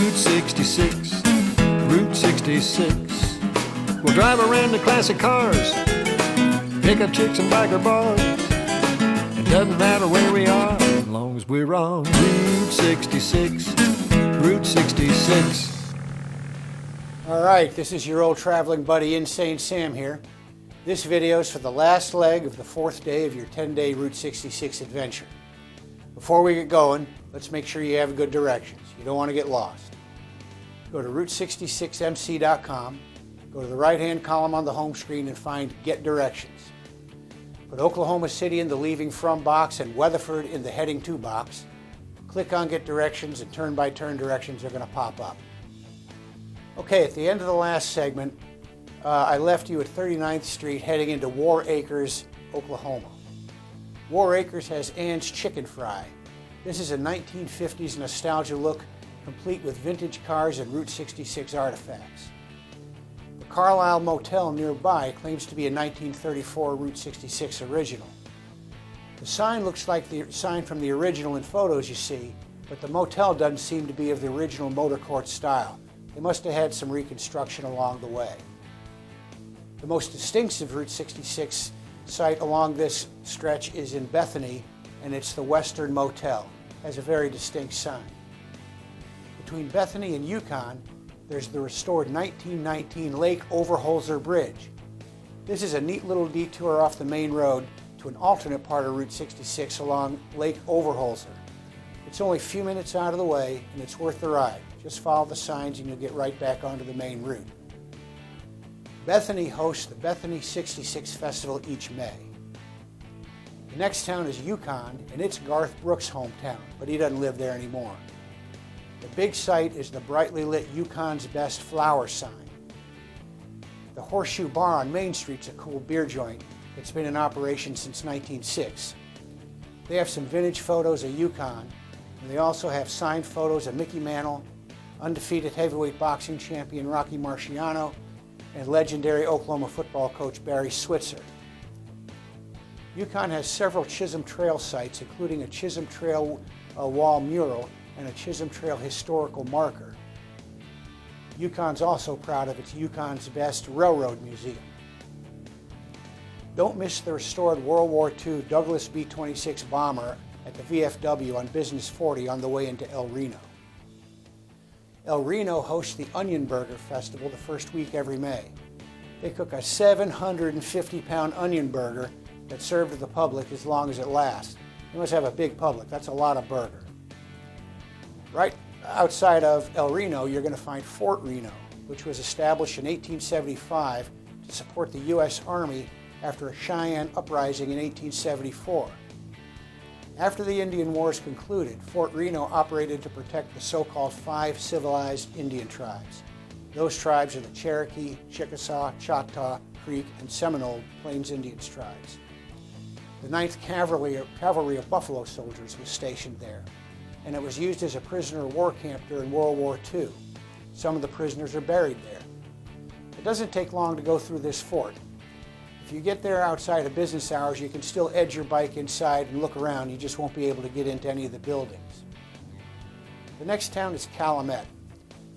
Route 66, Route 66. We'll drive around the classic cars, pick up chicks and biker bars. It doesn't matter where we are, as long as we're on Route 66, Route 66. All right, this is your old traveling buddy, Insane Sam here. This video is for the last leg of the fourth day of your 10-day Route 66 adventure. Before we get going, let's make sure you have good directions. You don't want to get lost. Go to route66mc.com, go to the right-hand column on the home screen and find Get Directions. Put Oklahoma City in the Leaving From box and Weatherford in the Heading To box. Click on Get Directions and turn-by-turn directions are going to pop up. Okay, at the end of the last segment, I left you at 39th Street heading into Warr Acres, Oklahoma. Warr Acres has Ann's Chicken Fry. This is a 1950s nostalgia look, complete with vintage cars and Route 66 artifacts. The Carlyle Motel nearby claims to be a 1934 Route 66 original. The sign looks like the sign from the original in photos you see, but the motel doesn't seem to be of the original motor court style. They must have had some reconstruction along the way. The most distinctive Route 66 site along this stretch is in Bethany, and it's the Western Motel. It has a very distinct sign. Between Bethany and Yukon, there's the restored 1919 Lake Overholser Bridge. This is a neat little detour off the main road to an alternate part of Route 66 along Lake Overholser. It's only a few minutes out of the way, and it's worth the ride. Just follow the signs and you'll get right back onto the main route. Bethany hosts the Bethany 66 Festival each May. The next town is Yukon, and it's Garth Brook's hometown, but he doesn't live there anymore. The big site is the brightly lit Yukon's Best Flour sign. The Horseshoe Bar on Main Street's a cool beer joint. It's been in operation since 1906. They have some vintage photos of Yukon, and they also have signed photos of Mickey Mantle, undefeated heavyweight boxing champion Rocky Marciano, and legendary Oklahoma football coach Barry Switzer. Yukon has several Chisholm Trail sites, including a Chisholm Trail wall mural and a Chisholm Trail historical marker. Yukon's also proud of its Yukon's Best Railroad Museum. Don't miss the restored World War II Douglas B-26 bomber at the VFW on Business 40 on the way into El Reno. El Reno hosts the Onion Burger Festival the first week every May. They cook a 750-pound onion burger that's served to the public as long as it lasts. You must have a big public. That's a lot of burger. Right outside of El Reno, you're going to find Fort Reno, which was established in 1875 to support the U.S. Army after a Cheyenne uprising in 1874. After the Indian Wars concluded, Fort Reno operated to protect the so-called 5 civilized Indian tribes. Those tribes are the Cherokee, Chickasaw, Choctaw, Creek, and Seminole Plains Indians tribes. The 9th Cavalry of Buffalo Soldiers was stationed there, and it was used as a prisoner of war camp during World War II. Some of the prisoners are buried there. It doesn't take long to go through this fort. If you get there outside of business hours, you can still edge your bike inside and look around. You just won't be able to get into any of the buildings. The next town is Calumet.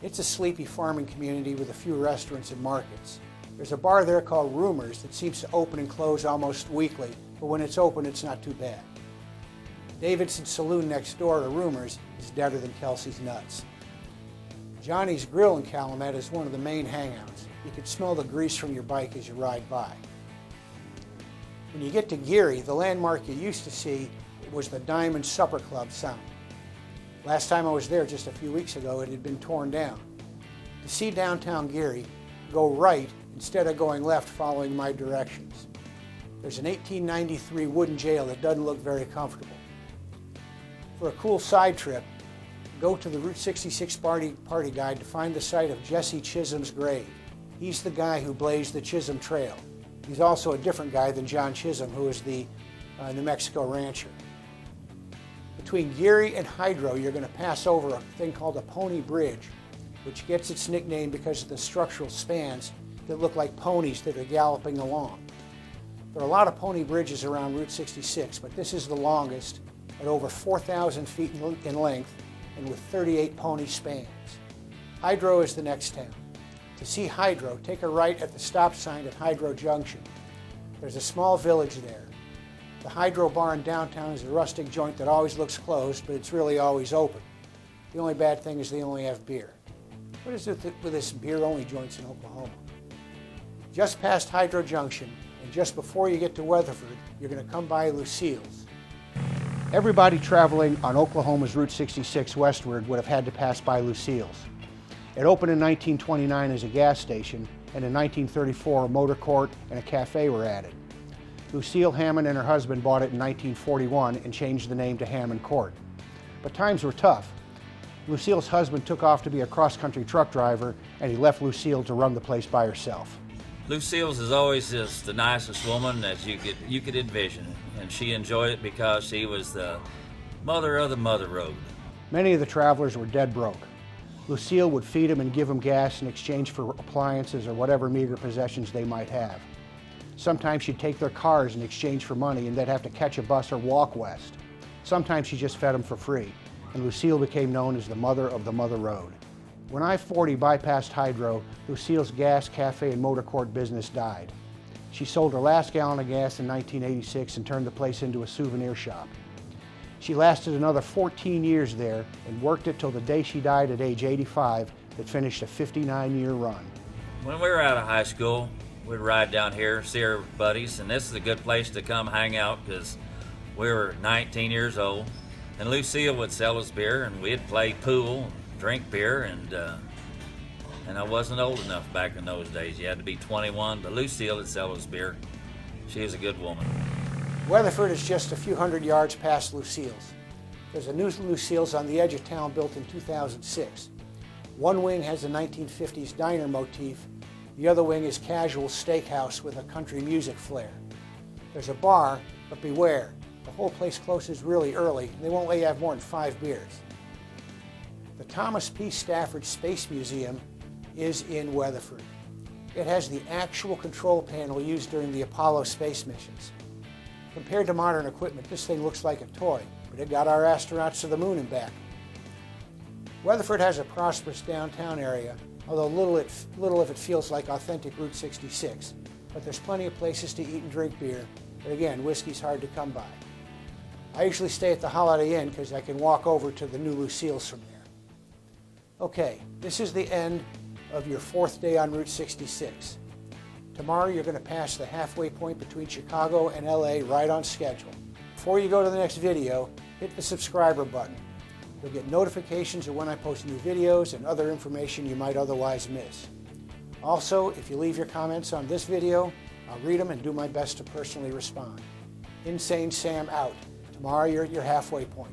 It's a sleepy farming community with a few restaurants and markets. There's a bar there called Rumors that seems to open and close almost weekly, but when it's open, it's not too bad. Davidson's Saloon next door to Rumors is deader than Kelsey's Nuts. Johnny's Grill in Calumet is one of the main hangouts. You can smell the grease from your bike as you ride by. When you get to Geary, the landmark you used to see was the Diamond Supper Club sign. Last time I was there just a few weeks ago, it had been torn down. To see downtown Geary, go right instead of going left following my directions. There's an 1893 wooden jail that doesn't look very comfortable. For a cool side trip, go to the Route 66 party guide to find the site of Jesse Chisholm's grave. He's the guy who blazed the Chisholm Trail. He's also a different guy than John Chisholm, who is the New Mexico rancher. Between Geary and Hydro, you're going to pass over a thing called a pony bridge, which gets its nickname because of the structural spans that look like ponies that are galloping along. There are a lot of pony bridges around Route 66, but this is the longest at over 4,000 feet in length and with 38 pony spans. Hydro is the next town. To see Hydro, take a right at the stop sign at Hydro Junction. There's a small village there. The Hydro Barn downtown is a rustic joint that always looks closed, but it's really always open. The only bad thing is they only have beer. What is it with this beer-only joints in Oklahoma? Just past Hydro Junction, and just before you get to Weatherford, you're going to come by Lucille's. Everybody traveling on Oklahoma's Route 66 westward would have had to pass by Lucille's. It opened in 1929 as a gas station, and in 1934 a motor court and a cafe were added. Lucille Hammond and her husband bought it in 1941 and changed the name to Hammond Court. But times were tough. Lucille's husband took off to be a cross-country truck driver, and he left Lucille to run the place by herself. Lucille's is always just the nicest woman that you could envision, and she enjoyed it because she was the mother of the mother road. Many of the travelers were dead broke. Lucille would feed them and give them gas in exchange for appliances or whatever meager possessions they might have. Sometimes she'd take their cars in exchange for money and they'd have to catch a bus or walk west. Sometimes she just fed them for free, and Lucille became known as the mother of the mother road. When I-40 bypassed Hydro, Lucille's gas, cafe, and motor court business died. She sold her last gallon of gas in 1986 and turned the place into a souvenir shop. She lasted another 14 years there and worked it till the day she died at age 85 that finished a 59-year run. When we were out of high school, we'd ride down here, see our buddies, and this is a good place to come hang out because we were 19 years old. And Lucille would sell us beer, and we'd play pool, drink beer, and I wasn't old enough back in those days. You had to be 21, but Lucille would sell us beer. She was a good woman. Weatherford is just a few hundred yards past Lucille's. There's a new Lucille's on the edge of town built in 2006. One wing has a 1950s diner motif. The other wing is casual steakhouse with a country music flair. There's a bar, but beware, the whole place closes really early and they won't let you have more than 5 beers. The Thomas P. Stafford Space Museum is in Weatherford. It has the actual control panel used during the Apollo space missions. Compared to modern equipment, this thing looks like a toy, but it got our astronauts to the moon and back. Weatherford has a prosperous downtown area, although little if it feels like authentic Route 66. But there's plenty of places to eat and drink beer, but again, whiskey's hard to come by. I usually stay at the Holiday Inn because I can walk over to the new Lucille's from there. Okay, this is the end of your 4th day on Route 66. Tomorrow you're going to pass the halfway point between Chicago and LA right on schedule. Before you go to the next video, hit the subscriber button. You'll get notifications of when I post new videos and other information you might otherwise miss. Also, if you leave your comments on this video, I'll read them and do my best to personally respond. Insane Sam out. Tomorrow you're at your halfway point.